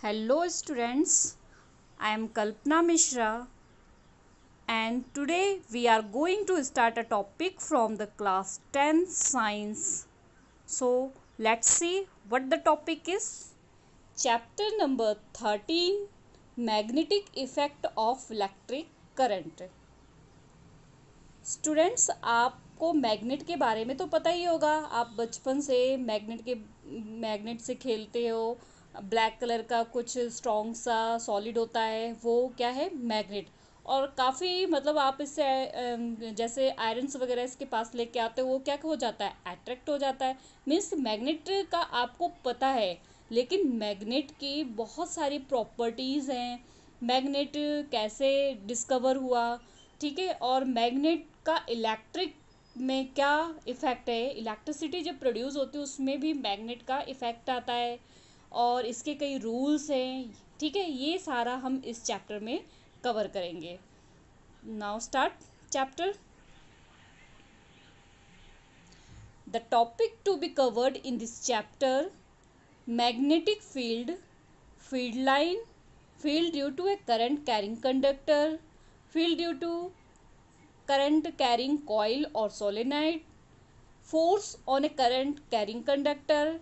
Hello students, I am Kalpana Mishra and today we are going to start a topic from the class 10 science. So let's see what the topic is. Chapter number 13, Magnetic Effect of Electric Current. Students आपको magnet के बारे में तो पता ही होगा। आप बचपन से मैग्नेट से खेलते हो। ब्लैक कलर का कुछ स्ट्रॉन्ग सा सॉलिड होता है, वो क्या है, मैग्नेट। और काफ़ी मतलब आप इससे जैसे आयरन्स वगैरह इसके पास लेके आते हो, वो क्या हो जाता है, अट्रैक्ट हो जाता है। मीन्स मैग्नेट का आपको पता है, लेकिन मैग्नेट की बहुत सारी प्रॉपर्टीज़ हैं। मैग्नेट कैसे डिस्कवर हुआ, ठीक है, और मैग्नेट का इलेक्ट्रिक में क्या इफ़ेक्ट है, इलेक्ट्रिसिटी जब प्रोड्यूस होती है उसमें भी मैग्नेट का इफ़ेक्ट आता है, और इसके कई रूल्स हैं, ठीक है। ये सारा हम इस चैप्टर में कवर करेंगे। Now start chapter. The topic to be covered in this chapter: magnetic field, field line, field due to a current carrying conductor, field due to current carrying coil or solenoid, force on a current carrying conductor,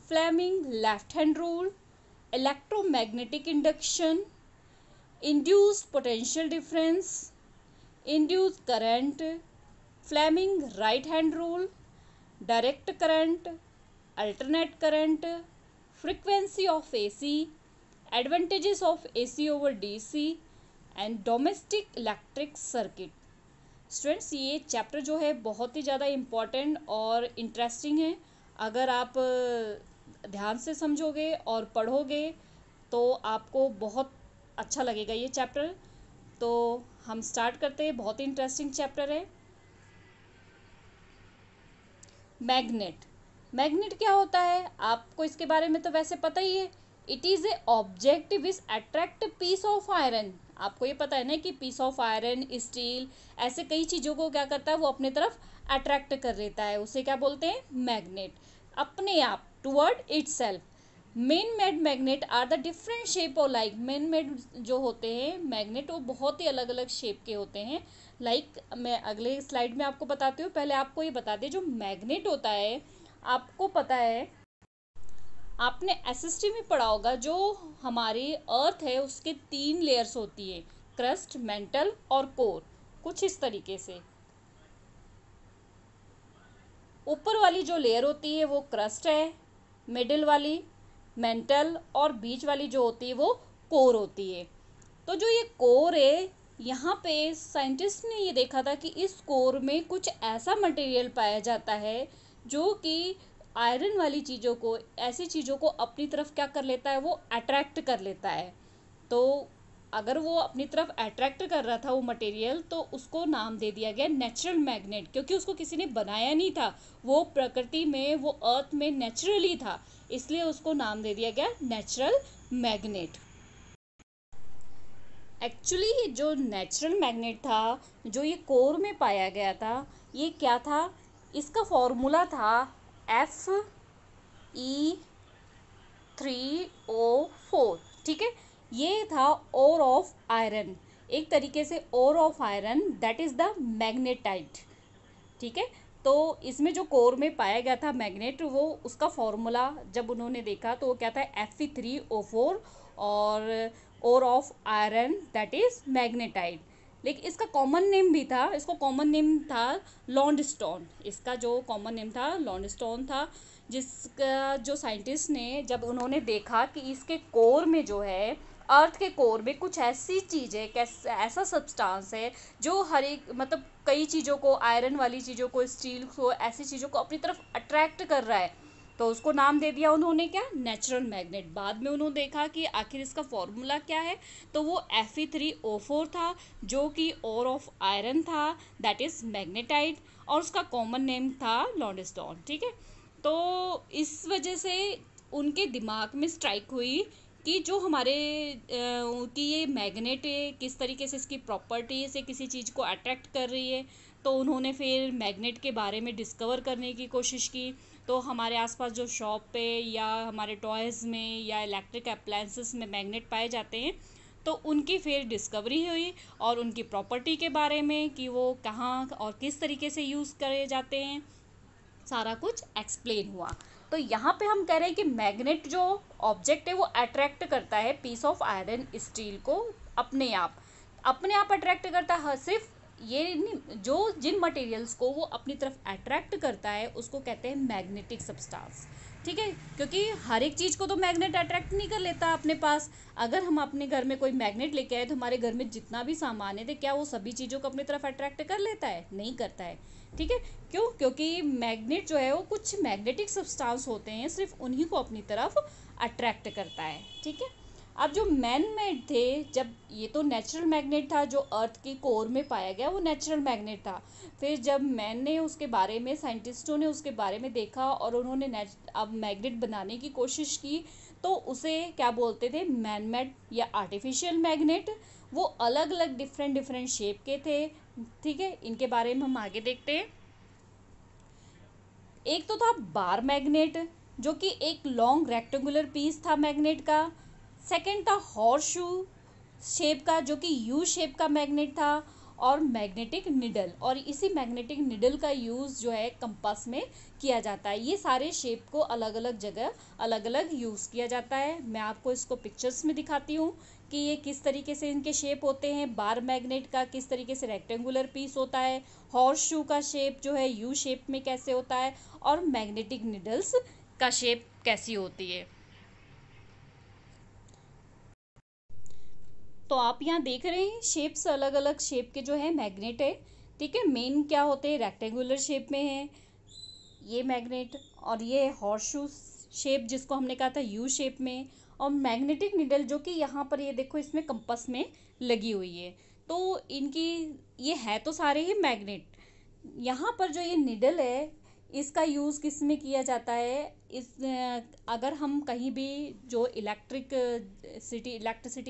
Fleming left hand rule, electromagnetic induction, induced potential difference, induced current, Fleming right hand rule, direct current, alternate current, frequency of AC, advantages of AC over DC and domestic electric circuit. Students, ये chapter जो है बहुत ही ज़्यादा important और interesting है। अगर आप ध्यान से समझोगे और पढ़ोगे तो आपको बहुत अच्छा लगेगा ये चैप्टर। तो हम स्टार्ट करते हैं, बहुत ही इंटरेस्टिंग चैप्टर है। मैग्नेट। मैग्नेट क्या होता है, आपको इसके बारे में तो वैसे पता ही है। It is a object which attract piece of iron. आपको ये पता है ना कि पीस ऑफ आयरन, स्टील, ऐसे कई चीज़ों को क्या करता है, वो अपने तरफ अट्रैक्ट कर लेता है। उसे क्या बोलते हैं, मैग्नेट। अपने आप, toward itself. Man made magnet are the different shape और लाइक। मेन मेड जो होते हैं मैग्नेट, वो बहुत ही अलग अलग शेप के होते हैं। लाइक मैं अगले स्लाइड में आपको बताती हूँ। पहले आपको ये बता दें, जो मैग्नेट होता है, आपको पता है, आपने एसएसटी में पढ़ा होगा, जो हमारी अर्थ है उसके 3 लेयर्स होती है, क्रस्ट, मेंटल और कोर। कुछ इस तरीके से ऊपर वाली जो लेयर होती है वो क्रस्ट है, मिडिल वाली मेंटल, और बीच वाली जो होती है वो कोर होती है। तो जो ये कोर है, यहाँ पे साइंटिस्ट ने ये देखा था कि इस कोर में कुछ ऐसा मटेरियल पाया जाता है जो कि आयरन वाली चीज़ों को, ऐसी चीज़ों को अपनी तरफ क्या कर लेता है, वो अट्रैक्ट कर लेता है। तो अगर वो अपनी तरफ अट्रैक्ट कर रहा था वो मटेरियल, तो उसको नाम दे दिया गया नेचुरल मैग्नेट, क्योंकि उसको किसी ने बनाया नहीं था, वो प्रकृति में, वो अर्थ में नेचुरली था, इसलिए उसको नाम दे दिया गया नेचुरल मैग्नेट। एक्चुअली जो नेचुरल मैग्नेट था, जो ये कोर में पाया गया था, ये क्या था, इसका फॉर्मूला था Fe3O4, ठीक है। ये था ओर ऑफ आयरन, एक तरीके से ore of iron, that is the magnetite, ठीक है। तो इसमें जो कोर में पाया गया था मैग्नेट, वो उसका फॉर्मूला जब उन्होंने देखा तो वो क्या था, Fe3O4, और ore of iron that is magnetite. लेकिन इसका कॉमन नेम भी था, इसको कॉमन नेम था लॉन्डस्टोन। इसका जो कॉमन नेम था लॉन्डस्टोन था, जिसका जो साइंटिस्ट ने जब उन्होंने देखा कि इसके कोर में जो है, अर्थ के कोर में कुछ ऐसी चीज़ है, ऐसा सब्सटेंस है जो हर एक मतलब कई चीज़ों को, आयरन वाली चीज़ों को, स्टील को, ऐसी चीज़ों को अपनी तरफ अट्रैक्ट कर रहा है, तो उसको नाम दे दिया उन्होंने क्या, नेचुरल मैग्नेट। बाद में उन्होंने देखा कि आखिर इसका फॉर्मूला क्या है, तो वो Fe3O4 था, जो कि ओर ऑफ आयरन था, दैट इज़ मैग्नेटाइट, और उसका कॉमन नेम था लॉन्डस्टोन, ठीक है। तो इस वजह से उनके दिमाग में स्ट्राइक हुई कि जो हमारे कि ये मैग्नेट है, किस तरीके से इसकी प्रॉपर्टी से किसी चीज़ को अट्रैक्ट कर रही है। तो उन्होंने फिर मैग्नेट के बारे में डिस्कवर करने की कोशिश की। तो हमारे आसपास जो शॉप पे या हमारे टॉयज़ में या इलेक्ट्रिक अप्लायंसेस में मैग्नेट पाए जाते हैं, तो उनकी फिर डिस्कवरी हुई और उनकी प्रॉपर्टी के बारे में कि वो कहाँ और किस तरीके से यूज़ करे जाते हैं, सारा कुछ एक्सप्लेन हुआ। तो यहाँ पे हम कह रहे हैं कि मैग्नेट जो ऑब्जेक्ट है वो अट्रैक्ट करता है पीस ऑफ आयरन स्टील को अपने आप अट्रैक्ट करता है। सिर्फ ये नहीं, जो जिन मटेरियल्स को वो अपनी तरफ अट्रैक्ट करता है उसको कहते हैं मैग्नेटिक सब्सटेंस, ठीक है। क्योंकि हर एक चीज़ को तो मैग्नेट अट्रैक्ट नहीं कर लेता अपने पास। अगर हम अपने घर में कोई मैग्नेट लेके आए तो हमारे घर में जितना भी सामान है तो क्या वो सभी चीज़ों को अपनी तरफ अट्रैक्ट कर लेता है? नहीं करता है, ठीक है। क्यों? क्योंकि मैग्नेट जो है वो कुछ मैग्नेटिक सब्सटेंस होते हैं, सिर्फ उन्हीं को अपनी तरफ अट्रैक्ट करता है, ठीक है। अब जो मैन मेड थे, जब ये तो नेचुरल मैग्नेट था जो अर्थ की कोर में पाया गया, वो नेचुरल मैग्नेट था। फिर जब मैन ने उसके बारे में, साइंटिस्टों ने उसके बारे में देखा और उन्होंने अब मैग्नेट बनाने की कोशिश की, तो उसे क्या बोलते थे? मैन मेड या आर्टिफिशियल मैग्नेट। वो अलग अलग डिफरेंट शेप के थे, ठीक है। इनके बारे में हम आगे देखते हैं। एक तो था बार मैग्नेट, जो कि एक लॉन्ग रेक्टेंगुलर पीस था मैग्नेट का। सेकंड था हॉर्स शू शेप का, जो कि यू शेप का मैग्नेट था। और मैग्नेटिक निडल, और इसी मैग्नेटिक निडल का यूज़ जो है कंपास में किया जाता है। ये सारे शेप को अलग अलग जगह अलग अलग यूज़ किया जाता है। मैं आपको इसको पिक्चर्स में दिखाती हूँ कि ये किस तरीके से इनके शेप होते हैं। बार मैग्नेट का किस तरीके से रेक्टेंगुलर पीस होता है, हॉर्स शू का शेप जो है यू शेप में कैसे होता है, और मैग्नेटिक निडल्स का शेप कैसी होती है। तो आप यहाँ देख रहे हैं शेप्स, अलग अलग शेप के जो है मैग्नेट है, ठीक है। मेन क्या होते हैं? रेक्टेंगुलर शेप में है ये मैग्नेट, और ये हॉर्स शू शेप जिसको हमने कहा था यू शेप में, और मैग्नेटिक निडल जो कि यहाँ पर ये देखो इसमें कंपास में लगी हुई है। तो इनकी ये है तो सारे ही मैग्नेट। यहाँ पर जो ये निडल है इसका यूज़ किस में किया जाता है? अगर हम कहीं भी जो इलेक्ट्रिसिटी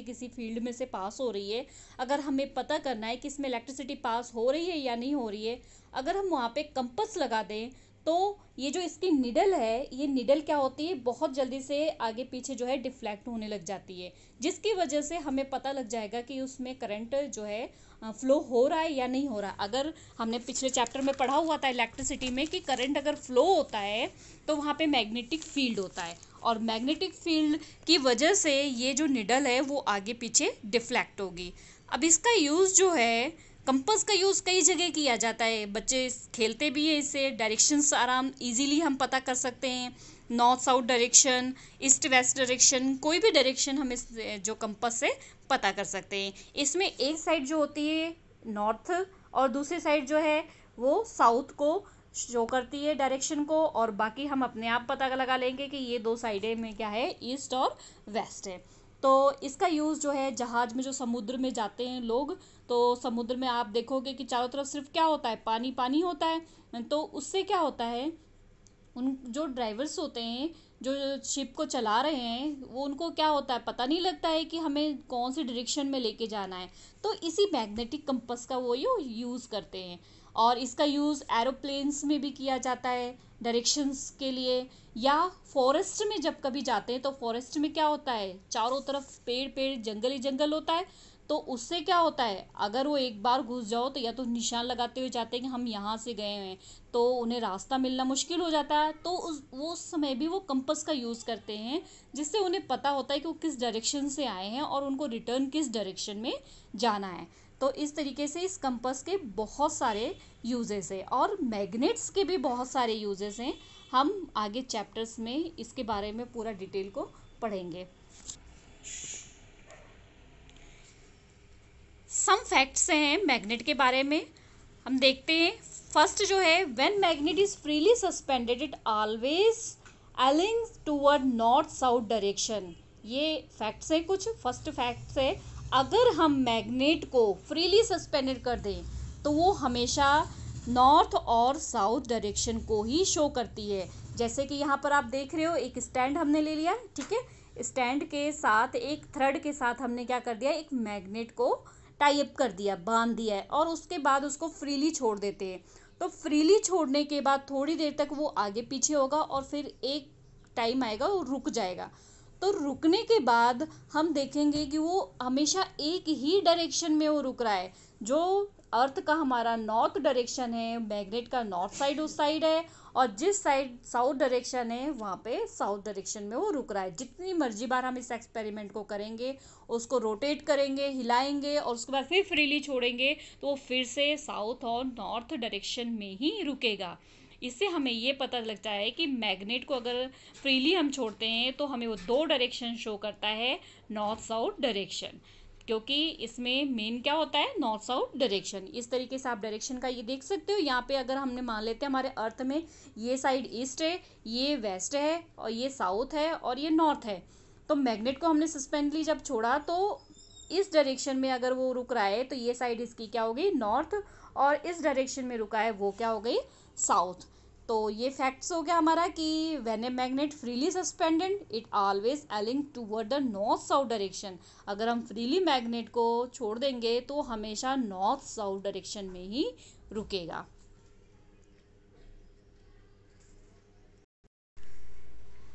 किसी फील्ड में से पास हो रही है, अगर हमें पता करना है कि इसमें इलेक्ट्रिसिटी पास हो रही है या नहीं हो रही है, अगर हम वहाँ पे कंपास लगा दें तो ये जो इसकी निडल है, ये निडल क्या होती है? बहुत जल्दी से आगे पीछे जो है डिफ्लेक्ट होने लग जाती है, जिसकी वजह से हमें पता लग जाएगा कि उसमें करंट जो है फ्लो हो रहा है या नहीं हो रहा। अगर हमने पिछले चैप्टर में पढ़ा हुआ था इलेक्ट्रिसिटी में कि करंट अगर फ्लो होता है तो वहाँ पे मैग्नेटिक फील्ड होता है, और मैग्नेटिक फील्ड की वजह से ये जो निडल है वो आगे पीछे डिफ्लेक्ट होगी। अब इसका यूज़ जो है, कंपास का यूज़ कई जगह किया जाता है, बच्चे खेलते भी हैं इससे। डायरेक्शंस आराम इजीली हम पता कर सकते हैं, north south direction, east west direction, कोई भी डायरेक्शन हम इस जो कंपास से पता कर सकते हैं। इसमें एक साइड जो होती है नॉर्थ और दूसरी साइड जो है वो साउथ को शो करती है डायरेक्शन को, और बाकी हम अपने आप पता लगा लेंगे कि ये दो साइडें में क्या है, ईस्ट और वेस्ट है। तो इसका यूज़ जो है जहाज़ में, जो समुद्र में जाते हैं लोग, तो समुद्र में आप देखोगे कि चारों तरफ सिर्फ क्या होता है? पानी पानी होता है। तो उससे क्या होता है, उन जो ड्राइवर्स होते हैं जो शिप को चला रहे हैं, वो उनको क्या होता है, पता नहीं लगता है कि हमें कौन सी डायरेक्शन में लेके जाना है। तो इसी मैग्नेटिक कंपास का वो यूज़ करते हैं, और इसका यूज़ एरोप्लेन्स में भी किया जाता है डायरेक्शंस के लिए। या फॉरेस्ट में जब कभी जाते हैं तो फॉरेस्ट में क्या होता है, चारों तरफ पेड़ पेड़ जंगल ही जंगल होता है। तो उससे क्या होता है, अगर वो एक बार घुस जाओ तो या तो निशान लगाते हुए जाते हैं कि हम यहाँ से गए हैं, तो उन्हें रास्ता मिलना मुश्किल हो जाता है। तो उस समय भी वो कंपास का यूज़ करते हैं, जिससे उन्हें पता होता है कि वो किस डायरेक्शन से आए हैं और उनको रिटर्न किस डायरेक्शन में जाना है। तो इस तरीके से इस कंपास के बहुत सारे यूजेस हैं, और मैग्नेट्स के भी बहुत सारे यूजेस हैं। हम आगे चैप्टर्स में इसके बारे में पूरा डिटेल को पढ़ेंगे। सम फैक्ट्स हैं मैग्नेट के बारे में, हम देखते हैं। फर्स्ट जो है, when magnet is freely suspended it always अलिंग टूवर्ड नॉर्थ साउथ डायरेक्शन। ये फैक्ट्स हैं कुछ। फर्स्ट फैक्ट्स है, अगर हम मैग्नेट को फ्रीली सस्पेंडेड कर दें तो वो हमेशा नॉर्थ और साउथ डायरेक्शन को ही शो करती है। जैसे कि यहाँ पर आप देख रहे हो, एक स्टैंड हमने ले लिया, ठीक है। स्टैंड के साथ एक थ्रेड के साथ हमने क्या कर दिया, एक मैग्नेट को टाई अप कर दिया, बांध दिया है, और उसके बाद उसको फ्रीली छोड़ देते हैं। तो फ्रीली छोड़ने के बाद थोड़ी देर तक वो आगे पीछे होगा और फिर एक टाइम आएगा वो रुक जाएगा। तो रुकने के बाद हम देखेंगे कि वो हमेशा एक ही डायरेक्शन में वो रुक रहा है। जो अर्थ का हमारा नॉर्थ डायरेक्शन है, मैग्नेट का नॉर्थ साइड उस साइड है, और जिस साइड साउथ डायरेक्शन है वहाँ पे साउथ डायरेक्शन में वो रुक रहा है। जितनी मर्जी बार हम इस एक्सपेरिमेंट को करेंगे, उसको रोटेट करेंगे, हिलाएंगे और उसके बाद फिर फ्रीली छोड़ेंगे, तो वो फिर से साउथ और नॉर्थ डायरेक्शन में ही रुकेगा। इससे हमें ये पता लगता है कि मैग्नेट को अगर फ्रीली हम छोड़ते हैं तो हमें वो दो डायरेक्शन शो करता है, नॉर्थ साउथ डायरेक्शन, क्योंकि इसमें मेन क्या होता है, नॉर्थ साउथ डायरेक्शन। इस तरीके से आप डायरेक्शन का ये देख सकते हो। यहाँ पे अगर हमने मान लेते हैं हमारे अर्थ में ये साइड ईस्ट है, ये वेस्ट है, और ये साउथ है, और ये नॉर्थ है। तो मैग्नेट को हमने सस्पेंडली जब छोड़ा तो इस डायरेक्शन में अगर वो रुक रहा है तो ये साइड इसकी क्या हो गई, नॉर्थ, और इस डायरेक्शन में रुका है वो क्या हो गई, साउथ। तो ये फैक्ट्स हो गया हमारा कि when a magnet freely suspended it always एलिंग toward the north south direction. अगर हम फ्रीली मैग्नेट को छोड़ देंगे तो हमेशा नॉर्थ साउथ डायरेक्शन में ही रुकेगा।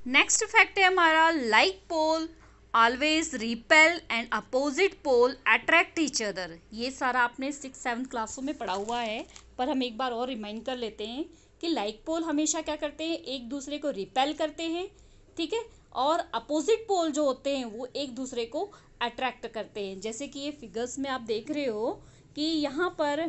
नेक्स्ट फैक्ट है हमारा, like pole always repel and opposite pole attract each other. ये सारा आपने 6-7 क्लासों में पढ़ा हुआ है, पर हम एक बार और रिमाइंड कर लेते हैं कि लाइक पोल हमेशा क्या करते हैं, एक दूसरे को रिपेल करते हैं, ठीक है, और अपोजिट पोल जो होते हैं वो एक दूसरे को अट्रैक्ट करते हैं। जैसे कि ये फिगर्स में आप देख रहे हो कि यहाँ पर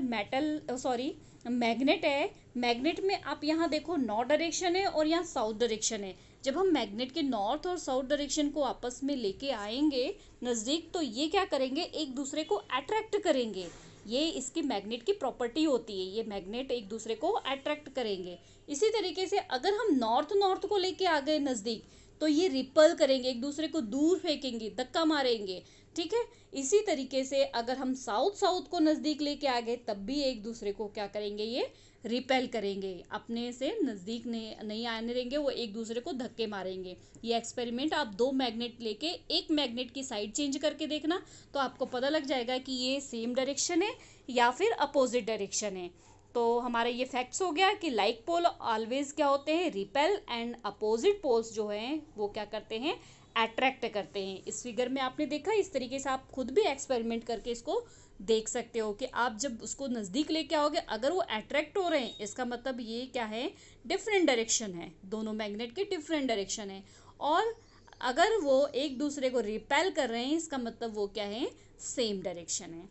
मैग्नेट है। मैग्नेट में आप यहाँ देखो नॉर्थ डायरेक्शन है और यहाँ साउथ डायरेक्शन है। जब हम मैग्नेट के नॉर्थ और साउथ डायरेक्शन को आपस में लेके आएंगे नज़दीक, तो ये क्या करेंगे, एक दूसरे को अट्रैक्ट करेंगे। ये इसकी मैग्नेट की प्रॉपर्टी होती है, ये मैग्नेट एक दूसरे को अट्रैक्ट करेंगे। इसी तरीके से अगर हम नॉर्थ नॉर्थ को लेके आ गए नज़दीक, तो ये रिपल करेंगे, एक दूसरे को दूर फेंकेंगे, धक्का मारेंगे, ठीक है। इसी तरीके से अगर हम साउथ साउथ को नज़दीक लेके आ गए, तब भी एक दूसरे को क्या करेंगे, ये रिपेल करेंगे, अपने से नज़दीक नहीं आने देंगे, वो एक दूसरे को धक्के मारेंगे। ये एक्सपेरिमेंट आप दो मैग्नेट लेके एक मैग्नेट की साइड चेंज करके देखना, तो आपको पता लग जाएगा कि ये सेम डायरेक्शन है या फिर अपोजिट डायरेक्शन है। तो हमारा ये फैक्ट्स हो गया कि लाइक पोल ऑलवेज क्या होते हैं, रिपेल, एंड अपोजिट पोल्स जो हैं वो क्या करते हैं, अट्रैक्ट करते हैं। इस फिगर में आपने देखा, इस तरीके से आप खुद भी एक्सपेरिमेंट करके इसको देख सकते हो कि आप जब उसको नज़दीक लेके आओगे, अगर वो अट्रैक्ट हो रहे हैं, इसका मतलब ये क्या है, डिफरेंट डायरेक्शन है, दोनों मैग्नेट के डिफरेंट डायरेक्शन है। और अगर वो एक दूसरे को रिपेल कर रहे हैं, इसका मतलब वो क्या है, सेम डायरेक्शन है।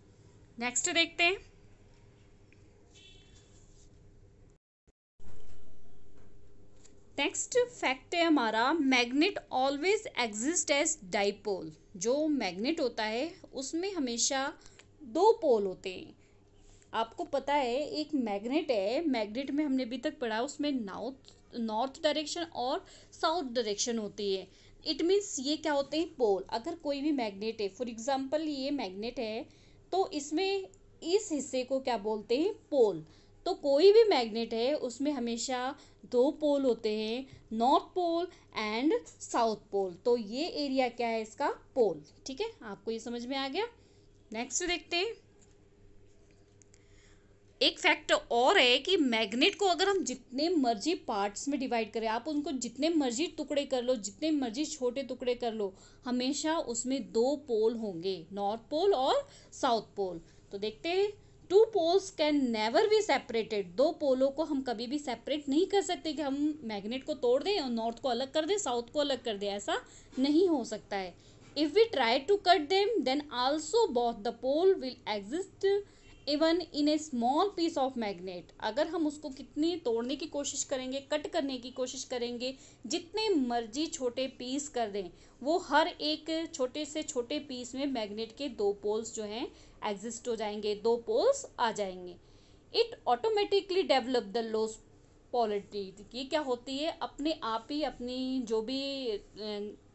नेक्स्ट देखते हैं। नेक्स्ट फैक्ट है हमारा, magnet always exist as dipole. जो मैग्नेट होता है उसमें हमेशा दो पोल होते हैं। आपको पता है एक मैग्नेट है, मैग्नेट में हमने अभी तक पढ़ा उसमें नॉर्थ डायरेक्शन और साउथ डायरेक्शन होती है। इट मीन्स ये क्या होते हैं, पोल। अगर कोई भी मैग्नेट है, फॉर एग्जांपल ये मैग्नेट है, तो इसमें इस हिस्से को क्या बोलते हैं, पोल। तो कोई भी मैग्नेट है उसमें हमेशा दो पोल होते हैं, north pole and south pole. तो ये एरिया क्या है इसका, पोल, ठीक है। आपको ये समझ में आ गया। नेक्स्ट देखते हैं। एक फैक्ट और है कि मैग्नेट को अगर हम जितने मर्जी पार्ट्स में डिवाइड करें, आप उनको जितने मर्जी टुकड़े कर लो, जितने मर्जी छोटे टुकड़े कर लो, हमेशा उसमें दो पोल होंगे, नॉर्थ पोल और साउथ पोल। तो देखते हैं, two poles can never be separated. दो पोलों को हम कभी भी सेपरेट नहीं कर सकते कि हम मैग्नेट को तोड़ दें और नॉर्थ को अलग कर दें, साउथ को अलग कर दें, ऐसा नहीं हो सकता है। If we try to cut them then also both the pole will exist even in a small piece of magnet. अगर हम उसको कितनी तोड़ने की कोशिश करेंगे, कट करने की कोशिश करेंगे, जितने मर्जी छोटे पीस कर दें, वो हर एक छोटे से छोटे पीस में मैग्नेट के दो पोल्स जो हैं एग्जिस्ट हो जाएंगे, दो पोल्स आ जाएंगे। It automatically develop the lows polarity. ये क्या होती है, अपने आप ही अपनी जो भी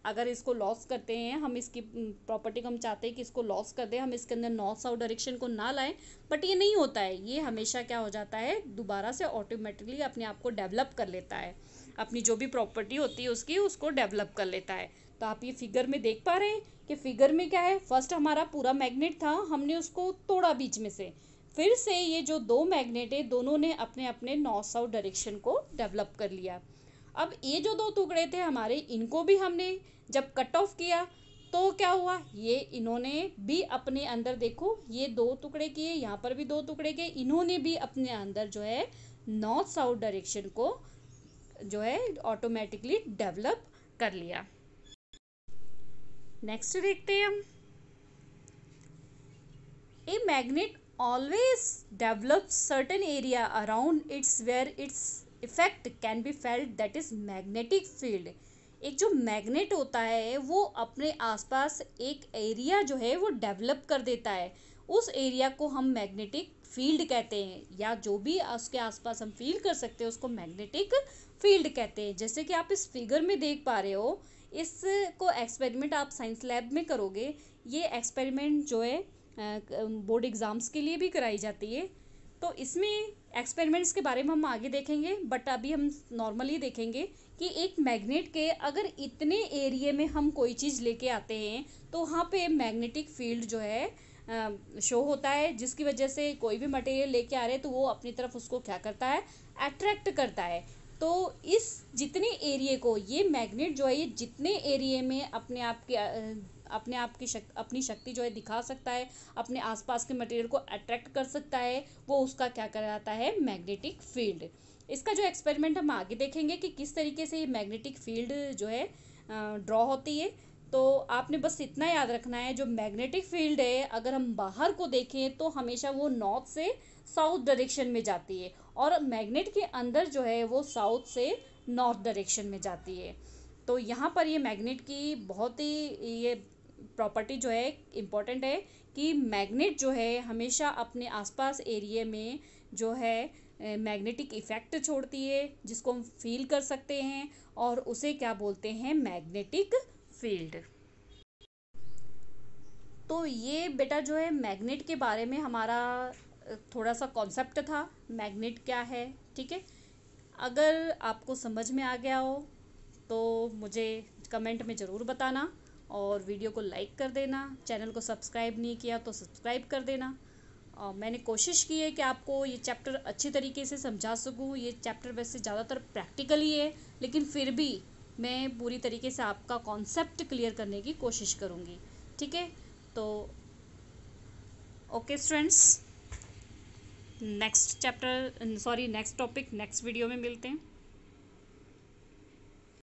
अगर इसको लॉस करते हैं, हम इसकी प्रॉपर्टी को हम चाहते हैं कि इसको लॉस कर दें, हम इसके अंदर नॉर्थ साउथ डायरेक्शन को ना लाएं, बट ये नहीं होता है। ये हमेशा क्या हो जाता है, दोबारा से ऑटोमेटिकली अपने आप को डेवलप कर लेता है, अपनी जो भी प्रॉपर्टी होती है उसकी, उसको डेवलप कर लेता है। तो आप ये फिगर में देख पा रहे हैं, कि फिगर में क्या है, फर्स्ट हमारा पूरा मैग्नेट था, हमने उसको तोड़ा बीच में से, फिर से ये जो दो मैग्नेट है दोनों ने अपने अपने नॉर्थ साउथ डायरेक्शन को डेवलप कर लिया। अब ये जो दो टुकड़े थे हमारे, इनको भी हमने जब कट ऑफ किया तो क्या हुआ, ये इन्होंने भी अपने अंदर, देखो ये दो टुकड़े किए, यहाँ पर भी दो टुकड़े किए, इन्होंने भी अपने अंदर जो है नॉर्थ साउथ डायरेक्शन को जो है ऑटोमेटिकली डेवलप कर लिया। नेक्स्ट देखते हैं हम, a magnet always develops certain area around its where its effect can be felt, that is magnetic field। एक जो मैग्नेट होता है वो अपने आसपास एक एरिया जो है वो डेवलप कर देता है, उस एरिया को हम मैग्नेटिक फील्ड कहते हैं, या जो भी उसके आसपास हम फील कर सकते हैं उसको मैग्नेटिक फील्ड कहते हैं। जैसे कि आप इस फिगर में देख पा रहे हो, इसको एक्सपेरिमेंट आप साइंस लैब में करोगे, ये एक्सपेरिमेंट जो है बोर्ड एग्ज़ाम्स के लिए भी कराई जाती है। तो इसमें एक्सपेरिमेंट्स के बारे में हम आगे देखेंगे, बट अभी हम नॉर्मली देखेंगे कि एक मैग्नेट के अगर इतने एरिया में हम कोई चीज़ लेके आते हैं तो वहाँ पे मैग्नेटिक फील्ड जो है शो होता है, जिसकी वजह से कोई भी मटेरियल लेके आ रहे हैं तो वो अपनी तरफ उसको क्या करता है, अट्रैक्ट करता है। तो इस जितने एरिया को ये मैग्नेट जो है, ये जितने एरिया में अपने आप की अपनी शक्ति जो है दिखा सकता है, अपने आसपास के मटेरियल को अट्रैक्ट कर सकता है, वो उसका क्या कराता है, मैग्नेटिक फील्ड। इसका जो एक्सपेरिमेंट हम आगे देखेंगे कि किस तरीके से ये मैग्नेटिक फील्ड जो है ड्रॉ होती है। तो आपने बस इतना याद रखना है, जो मैग्नेटिक फील्ड है अगर हम बाहर को देखें तो हमेशा वो नॉर्थ से साउथ डायरेक्शन में जाती है, और मैग्नेट के अंदर जो है वो साउथ से नॉर्थ डायरेक्शन में जाती है। तो यहाँ पर ये मैग्नेट की बहुत ही ये प्रॉपर्टी जो है इम्पॉर्टेंट है कि मैग्नेट जो है हमेशा अपने आसपास एरिया में जो है मैग्नेटिक इफ़ेक्ट छोड़ती है, जिसको हम फील कर सकते हैं, और उसे क्या बोलते हैं, मैग्नेटिक फील्ड। तो ये बेटा जो है मैग्नेट के बारे में हमारा थोड़ा सा कॉन्सेप्ट था, मैग्नेट क्या है, ठीक है। अगर आपको समझ में आ गया हो तो मुझे कमेंट में ज़रूर बताना, और वीडियो को लाइक कर देना, चैनल को सब्सक्राइब नहीं किया तो सब्सक्राइब कर देना। मैंने कोशिश की है कि आपको ये चैप्टर अच्छी तरीके से समझा सकूँ। ये चैप्टर वैसे ज़्यादातर प्रैक्टिकल ही है, लेकिन फिर भी मैं पूरी तरीके से आपका कॉन्सेप्ट क्लियर करने की कोशिश करूँगी, ठीक है। तो okay students, next topic next video में मिलते हैं।